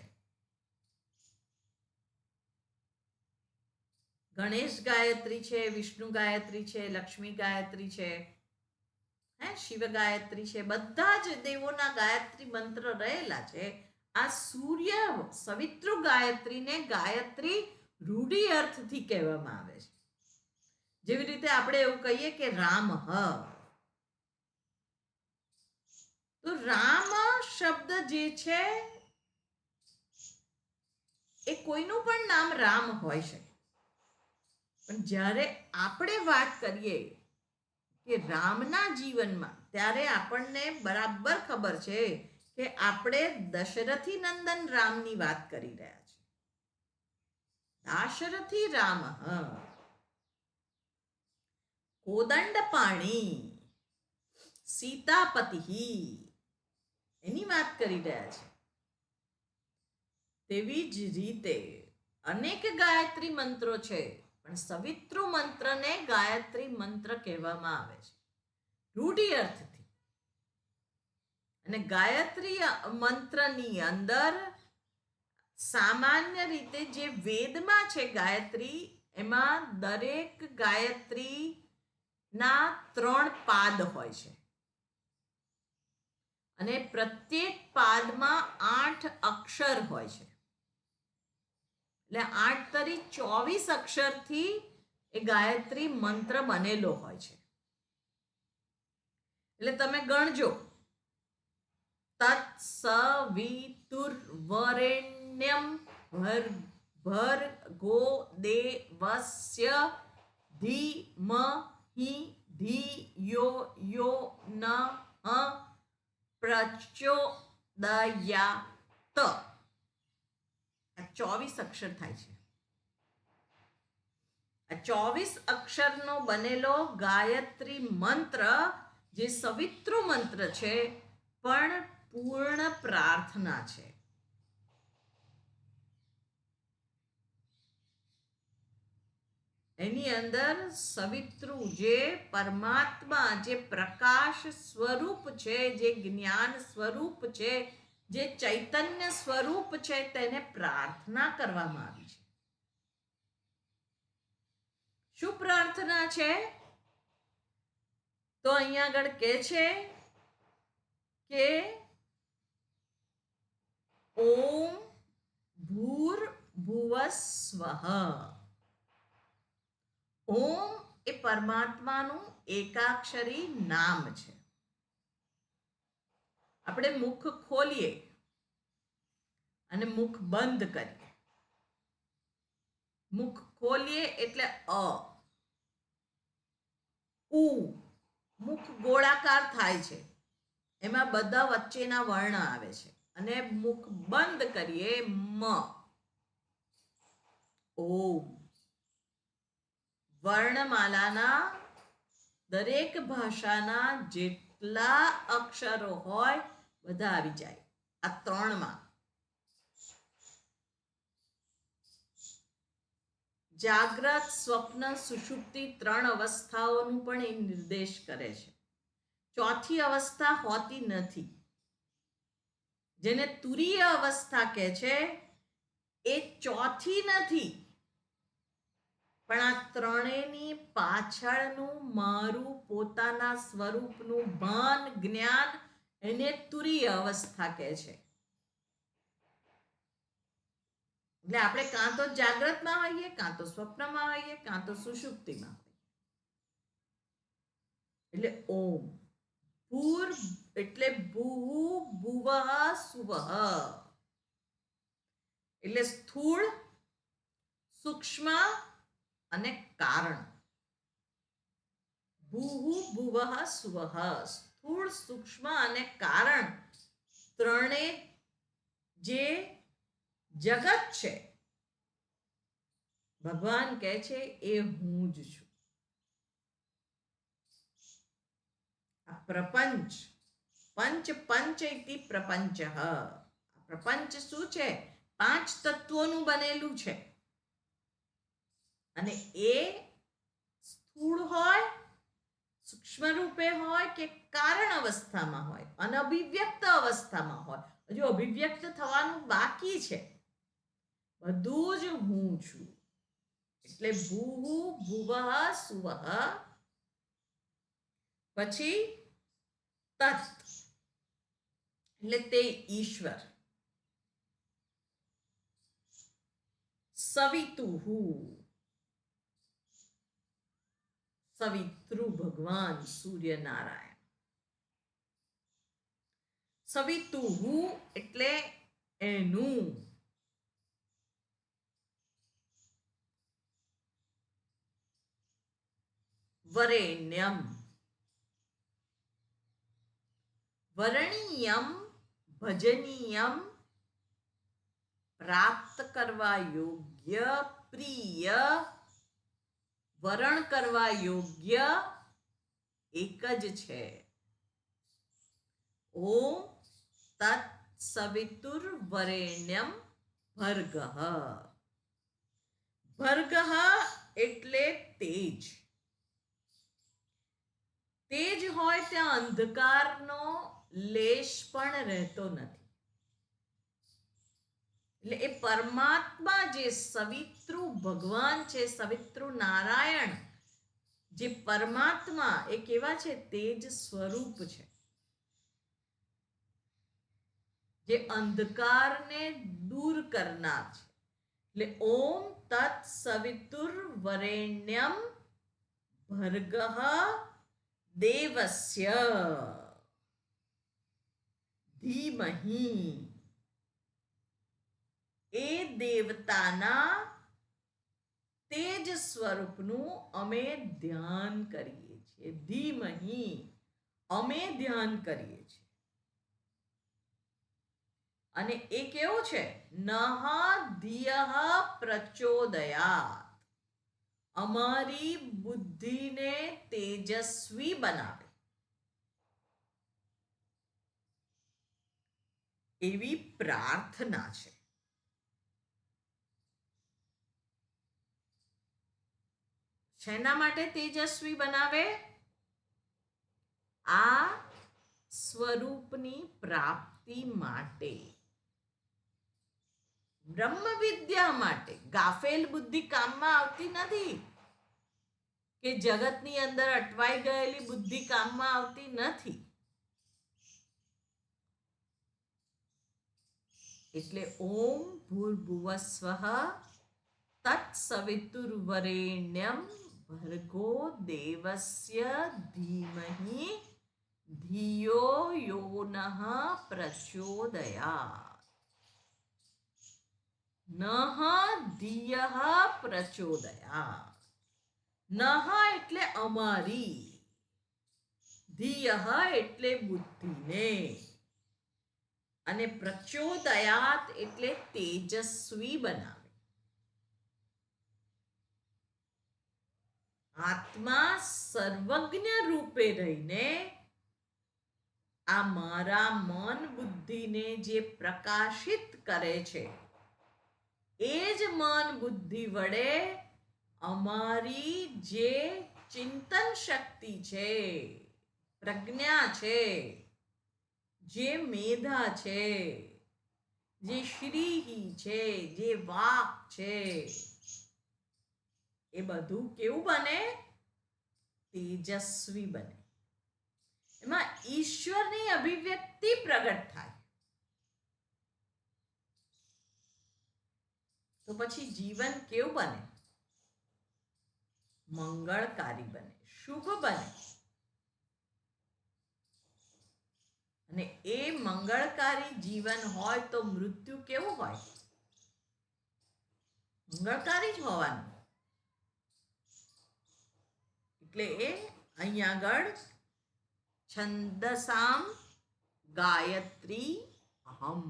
ગણેશ ગાયત્રી છે, વિષ્ણુ ગાયત્રી છે, લક્ષ્મી ગાયત્રી છે, શિવ ગાયત્રી છે. બધા જ દેવોના ગાયત્રી મંત્ર રહેલા છે. આ સૂર્ય સવિતૃ ગાયત્રીને ગાયત્રી રૂઢિ અર્થથી કહેવામાં આવે છે. જેવી રીતે આપણે એવું કહીએ કે રામ હ, તો રામ શબ્દ જે છે એ કોઈનું પણ નામ રામ હોય છે. પણ જ્યારે આપણે વાત કરીએ કે રામના જીવનમાં, ત્યારે આપણને બરાબર ખબર છે કે આપણે દશરથી નંદન રામની વાત કરી રહ્યા છીએ. દાશરથી રામ, કોદંડ પાણી, સીતાપતિ, એની વાત કરી રહ્યા છે. તેવી જ રીતે અનેક ગાયત્રી મંત્રો છે, પણ સવિતૃ મંત્રને ગાયત્રી મંત્ર કહેવામાં આવે છે રૂઢિ અર્થથી. અને ગાયત્રી મંત્રની અંદર સામાન્ય રીતે જે વેદમાં છે ગાયત્રી, એમાં દરેક ગાયત્રીના 3 પાદ હોય છે અને પ્રત્યેક પાદમાં 8 અક્ષર હોય છે. એટલે 8 તરી 24 અક્ષરથી એ ગાયત્રી મંત્ર બનેલો હોય છે. એટલે તમે ગણજો, તત્સવિતુર્વરેણ્યમ ભર્ગો દેવસ્ય ધીમહિ ધિયો યો નઃ પ્રચોદયાત. આ 24 અક્ષર થાય છે. આ 24 અક્ષરનો બનેલો ગાયત્રી મંત્ર જે સવિતૃ મંત્ર છે પણ પૂર્ણ પ્રાર્થના છે. એની અંદર સવિતૃ જે પરમાત્મા, જે પ્રકાશ સ્વરૂપ છે, જે જ્ઞાન સ્વરૂપ છે, જે ચૈતન્ય સ્વરૂપ છે, તેને પ્રાર્થના કરવામાં આવી છે. શું પ્રાર્થના છે? તો અહીંયા આગળ કહે છે કે ઓમ ભૂર્ભુવસ્વઃ. ઓમ એ પરમાત્માનું એકાક્ષરી નામ છે. આપણે મુખ ખોલીએ અને મુખ બંધ કરીએ. મુખ ખોલીએ એટલે અ, ઉ, મુખ ગોળાકાર થાય છે, એમાં બધા વચ્ચેના વર્ણ આવે છે. અને મુખ બંધ કરીએ મ. ઓમ. વર્ણમાલાના દરેક ભાષાના જેટલા અક્ષરો હોય બધા આવી જાય આ 3માં. જાગ્રત, સ્વપ્ન, સુષુપ્તિ 3 અવસ્થાઓનું પણ એ નિર્દેશ કરે છે. ચોથી અવસ્થા હોતી નથી, જેને તુરીય અવસ્થા કહે છે, એ ચોથી નથી. પણ આ ત્રણેયની પાછળનું મારું પોતાના સ્વરૂપનું ભાન, જ્ઞાન, એને તુરીય અવસ્થા કહે છે. એટલે આપણે કાં તો જાગ્રતમાં હોઈએ, કાં તો સ્વપ્નમાં હોઈએ, કાં તો સુષુપ્તિમાં હોઈએ. એટલે ઓમ. ભૂર એટલે ભૂ ભુવઃ સુવઃ. એટલે સ્થૂળ, સૂક્ષ્મ અને કારણ. ભૂ ભુવઃ સુવઃ. સ્થૂળ, સૂક્ષ્મ અને કારણ ત્રણેય જે જગત છે, ભગવાન કહે છે એ હું જ છું. આ પ્રપંચ, પંચ પંચ ઇતિ પ્રપંચ. પ્રપંચ શું છે? 5 તત્વોનું બનેલું છે. અને એ સ્થૂળ હોય, સૂક્ષ્મ રૂપે હોય કે કારણ અવસ્થામાં હોય, અનઅભિવ્યક્ત અવસ્થામાં હોય, હજુ અભિવ્યક્ત થવાનું બાકી છે, બધું જ હું છું. એટલે ભૂ ભુવઃ સુવઃ. પછી તત એટલે તે ઈશ્વર. સવિતુઃ સવિતૃ ભગવાન સૂર્યનારાયણ. સવિતુઃ એટલે એનું. વરેણ્યમ. વર્ણિયમ, ભજનીયમ, પ્રાપ્ત કરવા યોગ્ય, પ્રિય, વરણ કરવા યોગ્ય એક જ છે. ઓમ તત્ સવિતુર્વરેણ્યમ ભર્ગઃ. ભર્ગઃ એટલે તેજ. તેજ હોય ત્યાં અંધકારનો લેશ પણ રહેતો નથી. એટલે એ પરમાત્મા જે સવિતૃ ભગવાન છે, સવિતૃ નારાયણ જે પરમાત્મા એ કેવા છે? તેજ સ્વરૂપ છે, જે અંધકારને દૂર કરનાર છે. એટલે ઓમ તત્ સવિતુર વરેણ્યમ ભર્ગઃ દેવસ્ય ધીમહિ. એ દેવતાના તેજ સ્વરૂપનું અમે ધ્યાન કરીએ છીએ. ધીમહિ, અમે ધ્યાન કરીએ છીએ. અને એ કેવું છે? નહ ધિયઃ પ્રચોદયાત, અમારી બુદ્ધિને તેજસ્વી બનાવે એવી પ્રાર્થના છે. શેના માટે તેજસ્વી બનાવે? આ સ્વરૂપની પ્રાપ્તિ માટે, બ્રહ્મ વિદ્યા માટે. ગાફેલ બુદ્ધિ કામમાં આવતી નથી, કે જગતની અંદર અટવાઈ ગયેલી બુદ્ધિ કામમાં આવતી નથી. એટલે ઓમ ભૂર્ભુવસ્વઃ તત્સવિતુર્વરેણ્યમ ભર્ગો દેવસ્ય ધીમહિ ધિયો યો નઃ પ્રચોદયાત. નઃ ધિયઃ પ્રચોદયાત. નઃ એટલે અમારી, ધિયઃ એટલે બુદ્ધિને, અને પ્રચોદયાત એટલે તેજસ્વી બનાવે. આત્મા સર્વજ્ઞ રૂપે રહીને આ મારા મન બુદ્ધિને જે પ્રકાશિત કરે છે, એ જ મન બુદ્ધિ વડે અમારી જે ચિંતન શક્તિ છે, પ્રજ્ઞા છે, જે મેધા છે, જે શ્રીહી છે, જે વાક છે, એ બધું કેવું બને? તેજસ્વી બને. એમાં ઈશ્વરની અભિવ્યક્તિ પ્રગટ થાય. તો પછી જીવન કેવું બને? મંગળકારી બને, શુભ બને. અને એ મંગળકારી જીવન હોય તો મૃત્યુ કેવું હોય? મંગળકારી જ હોવાનું. એટલે એ અહીંયા આગળ છંદસામ ગાયત્રી અહમ.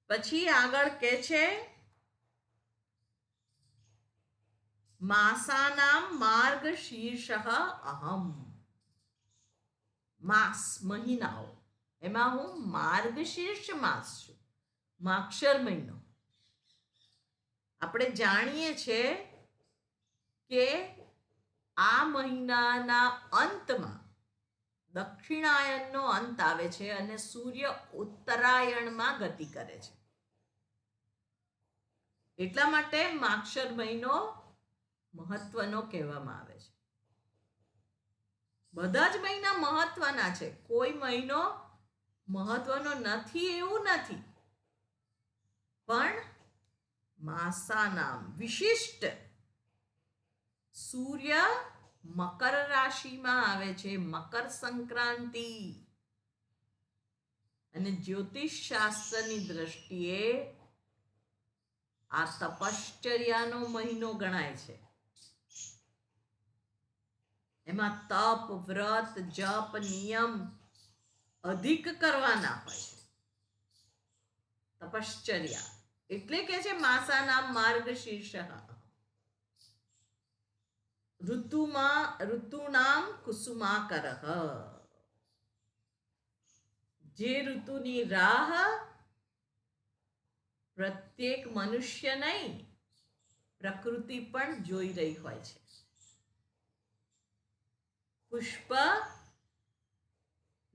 પછી આગળ કે છે માસાનામ માર્ગ શીર્ષ અહમ. માસ, મહિનાઓ, એમાં હું માર્ગશીર્ષ માસ છું, માક્ષર મહિનો. આપણે જાણીએ છીએ કે આ મહિનાના અંતમાં દક્ષિણાયનનો અંત આવે છે અને સૂર્ય ઉત્તરાયણમાં ગતિ કરે છે. એટલા માટે માક્ષર મહિનો મહત્વનો કહેવામાં આવે છે. બધા જ મહિના મહત્વના છે, કોઈ મહિનો મહત્વનો નથી એવું નથી. પણ માસાનામ વિશિષ્ટ સૂર્ય મકર રાશિમાં આવે છે, મકર સંક્રાંતિ. અને જ્યોતિષ શાસ્ત્રની દ્રષ્ટિએ આ તપશ્ચર્યાનો મહિનો ગણાય છે. એમાં તપ, વ્રત, જપ, નિયમ અધિક કરવાના હોય છે. તપશ્ચર્યા એટલે કે છે માસાનામ માર્ગશીર્ષ. ઋતુનામ કુસુમાકરઃ. જે ઋતુની રાહ પ્રત્યેક મનુષ્ય નહીં પ્રકૃતિ પણ જોઈ રહી હોય છે. પુષ્પ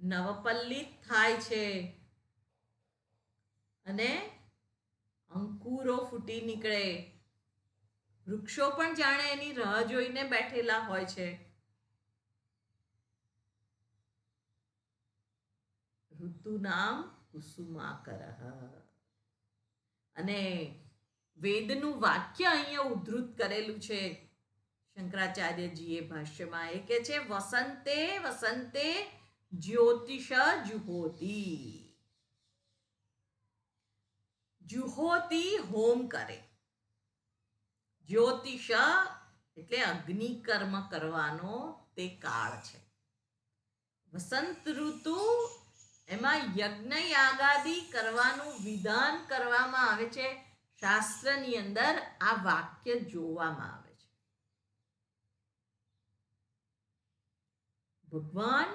નવપલ્લિત થાય છે અને અંકુરો ફૂટી નીકળે. વૃક્ષો પણ જાણે એની રાહ જોઈને બેઠેલા હોય છે. ઋતુનામ કુસુમાકરઃ. અને વેદનું વાક્ય અહીંયા ઉદ્ધૃત કરેલું છે શંકરાચાર્યજીએ ભાષ્યમાં. એ કે છે વસંતે વસંતે જ્યોતિષ જુહોતિ. જુહોતિ હોમ કરે. જ્યોતિષ એટલે અગ્નિ કર્મ કરવાનો તે કાળ છે. વસંત ઋતુ એમાં યજ્ઞ યાગાદિ કરવાનું વિધાન કરવામાં આવે છે. શાસ્ત્રની અંદર આ વાક્ય જોવામાં આવે છે. ભગવાન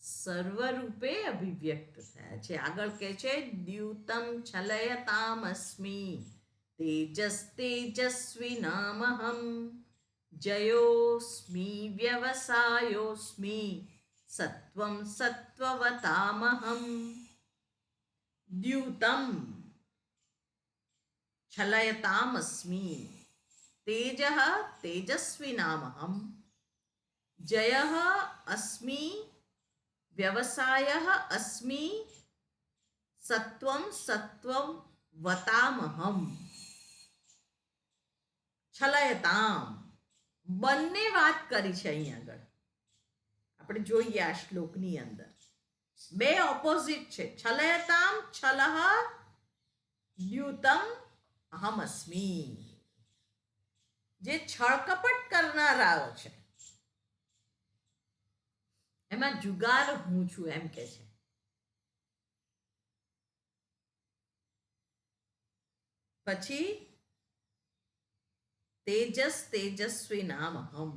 સર્વરૂપે અભિવ્યક્ત થયા છે. આગળ કહે છે દ્યુતમ છલયતામસ્મિ તેજસ તેજસ્વિનામહમ જયોસ્મિ વ્યવસાયોસ્મિ સત્વમ સત્વવતામહમ. દ્યુતમ છલયતામસ્મિ તેજઃ તેજસ્વિનામહમ જયઃ અસ્મિ વ્યવસાયઃ અસ્મિ સત્વમ સત્વમ વતામહમ. છલયતામ બંને વાત કરી છે અહીં આગળ. આપણે જોઈએ આ શ્લોકની અંદર બે ઓપોઝિટ છે. છલયતામ છલઃ દ્યુતમ અહમસ્મિ. જે છળકપટ કરનારાઓ છે એમાં જુગાર હું છું એમ કે છે. પછી તેજસ તેજસ્વી નામ અહમ.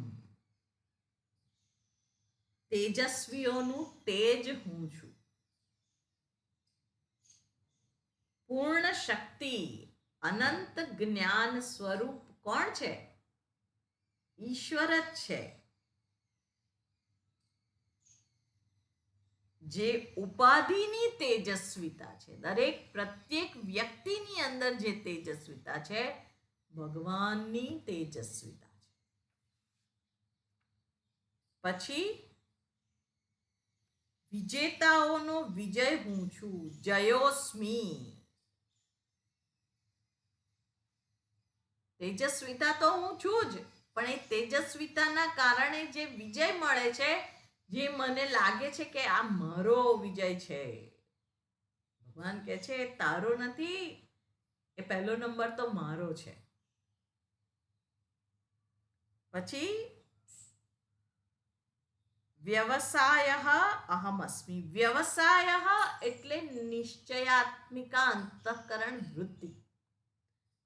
તેજસ્વીઓનું તેજ હું છું. પૂર્ણ શક્તિ અનંત જ્ઞાન સ્વરૂપ કોણ છે? ઈશ્વર જ છે. જે ઉપાધિની તેજસ્વીતા છે, દરેક પ્રત્યેક વ્યક્તિની અંદર જે તેજસ્વીતા છે ભગવાનની તેજસ્વીતા છે. પછી વિજેતાઓનો વિજય હું છું. જયોસ્મી. તેજસ્વીતા તો હું છું જ, પણ એ તેજસ્વીતાના કારણે જે વિજય મળે છે, જે મને લાગે છે કે આ મારો વિજય છે. ભગવાન કહે છે તારો નથી, એ પહેલો નંબર તો મારો છે. પછી વ્યવસાય અહમસ્મિ. વ્યવસાય એટલે નિશ્ચયાત્મિકા અંતઃકરણ વૃત્તિ.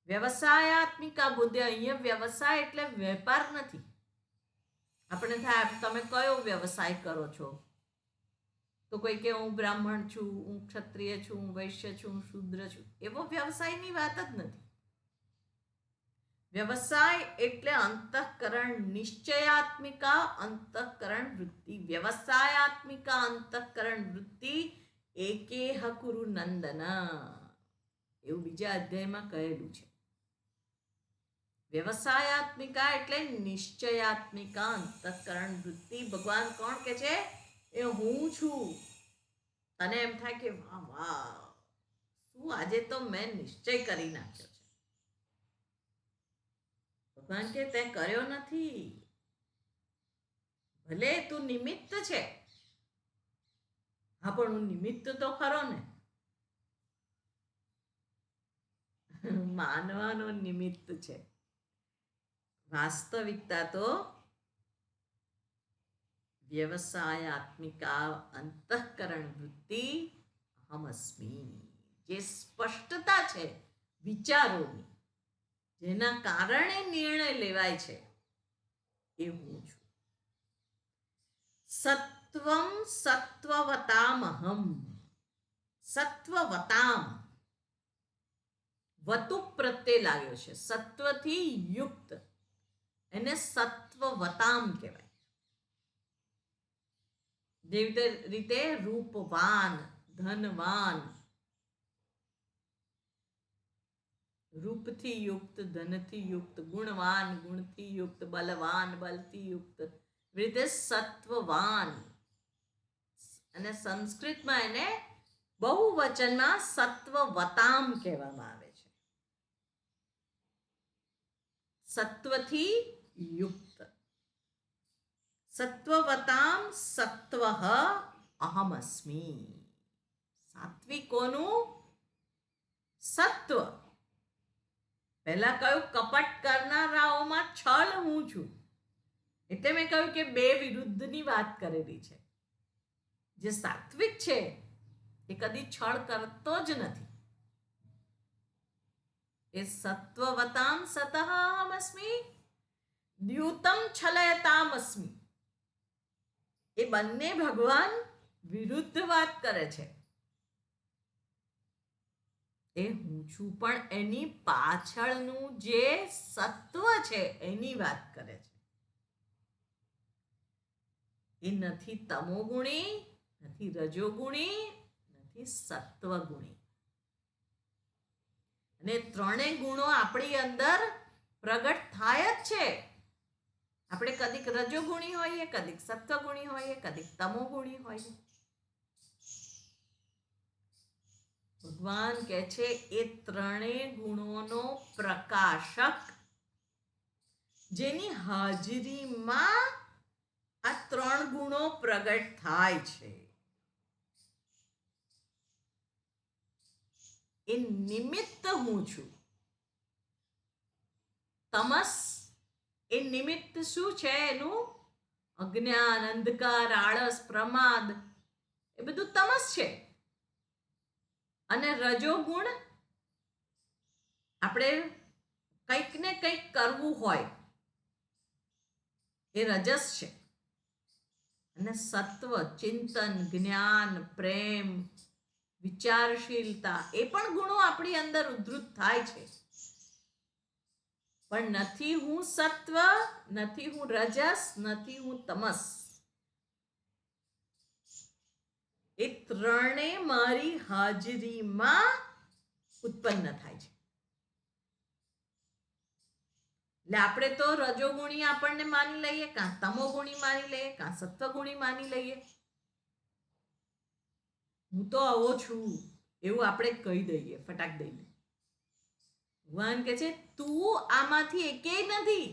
વ્યવસાયાત્મિકા બુદ્ધિ. અહીંયા વ્યવસાય એટલે વેપાર નથી. આપણે થાય તમે કયો વ્યવસાય કરો છો? તો કોઈ કે હું બ્રાહ્મણ છું, હું ક્ષત્રિય છું, હું વૈશ્ય છું, હું શૂદ્ર છું. એવો વ્યવસાયની વાત જ નથી. વ્યવસાય એટલે અંતઃકરણ, નિશ્ચયાત્મિકા અંતઃકરણ વૃત્તિ. વ્યવસાયાત્મિકા અંતઃકરણ વૃત્તિ એકેહ કુરુ નંદન, એવું બીજા અધ્યાયમાં કહેલું છે. વ્યવસાયાત્મિકા એટલે નિશ્ચયાત્મિકા અંતઃકરણ વૃત્તિ. ભગવાન કોણ કે છે? એ હું છું. તને એમ થાય કે વાહ વાહ, શું આજે તો મેં નિશ્ચય કરી નાખ્યો છે. ભગવાન કે તે કર્યો નથી, ભલે તું નિમિત્ત છે. હા, પણ હું નિમિત્ત તો ખરો ને. માનવાનો નિમિત્ત છે. વાસ્તવિકતા તો વ્યવસાયાત્મિકા અંતઃકરણ વૃત્તિ અહમસ્મિ. જે સ્પષ્ટતા છે વિચારોની, જેના કારણે નિર્ણય લેવાય છે, એ હું છું. સત્વમ સત્વવતામહમ. સત્વવતામ વતુ પ્રત્યય લાગ્યો છે, સત્વથી યુક્ત, એને સત્વવતામ કહેવાય. જેવી રીતે રૂપવાન, ધનવાન, રૂપથી યુક્ત, ધનથી યુક્ત, ગુણવાન, ગુણથી યુક્ત, બલવાન, બલથી યુક્ત, એવી રીતે સત્વવાન. અને સંસ્કૃતમાં એને બહુવચનમાં સત્વવતામ કહેવામાં આવે છે. સત્વથી યુક્ત. સત્વવતામ સત્વઃ અહમસ્મિ. સાત્વિકોનું સત્વ. પહેલા કહ્યું કપટ કરનારાઓમાં છળ હું છું, એટલે મેં કહ્યું કે બે વિરુદ્ધની વાત કરેલી છે. જે સાત્વિક છે એ કદી છળ કરતો જ નથી. એ સત્વવતામ સતઃ અહમસ્મિ, દ્યુતમ છલયતામસ્મિ. એ બંને ભગવાન વિરુદ્ધ વાત કરે છે. એ હું છું, પણ એની પાછળનું જે સત્વ છે એની વાત કરે છે. એ નથી તમોગુણી, નથી રજોગુણી, નથી સત્વગુણી. અને ત્રણેય ગુણો આપણી અંદર પ્રગટ થાય જ છે. આપણે કદીક રજોગુણી હોઈએ, કદીક સત્વગુણી હોઈએ, કદીક તમોગુણી હોઈએ. ભગવાન કહે છે એ ત્રણેય ગુણોનો પ્રકાશક, જેની હાજરીમાં આ ત્રણ ગુણો પ્રગટ થાય છે, એ નિમિત્ત હું છું. તમસ એ નિમિત્ત શું છે? એનું અજ્ઞાન, અંધકાર, આળસ, પ્રમાદ, એ બધું તમસ છે. અને રજોગુણ આપણે કંઈક ને કંઈક કરવું હોય, એ રજસ છે. અને સત્વ ચિંતન, જ્ઞાન, પ્રેમ, વિચારશીલતા, એ પણ ગુણો આપણી અંદર ઉદ્ધૃત થાય છે. પણ નથી હું સત્વ, નથી હું રજસ, નથી હું તમસ. એ ત્રણે મારી હાજરીમાં ઉત્પન્ન થાય છે. એટલે આપણે તો રજોગુણી આપણને માની લઈએ, કાં તમોગુણી માની લઈએ, કાં સત્વગુણી માની લઈએ. હું તો આવો છું એવું આપણે કહી દઈએ, ફટાક દઈને. ભગવાન કહે છે તું આમાંથી એકેય નથી.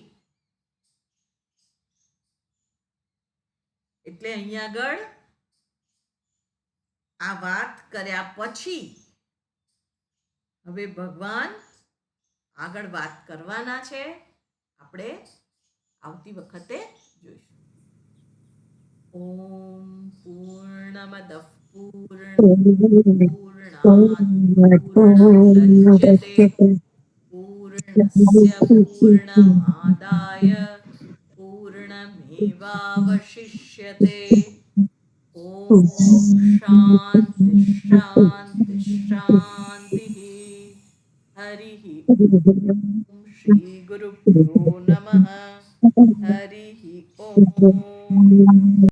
એટલે અહીંયા આગળ આ વાત કર્યા પછી હવે ભગવાન આગળ વાત કરવાના છે. આપણે આવતી વખતે જોઈશું. ઓમ પૂર્ણમદ પૂર્ણમૂર્ણમદચ્યતે પૂર્ણસ્ય પૂર્ણમાદાય પૂર્ણમેવાવશિષ્યતે. ઓમ શાંતિ શાંતિ શાંતિ. હરિ ઓમ શ્રી ગુરુભ્યો નમઃ. હરિ ઓમ.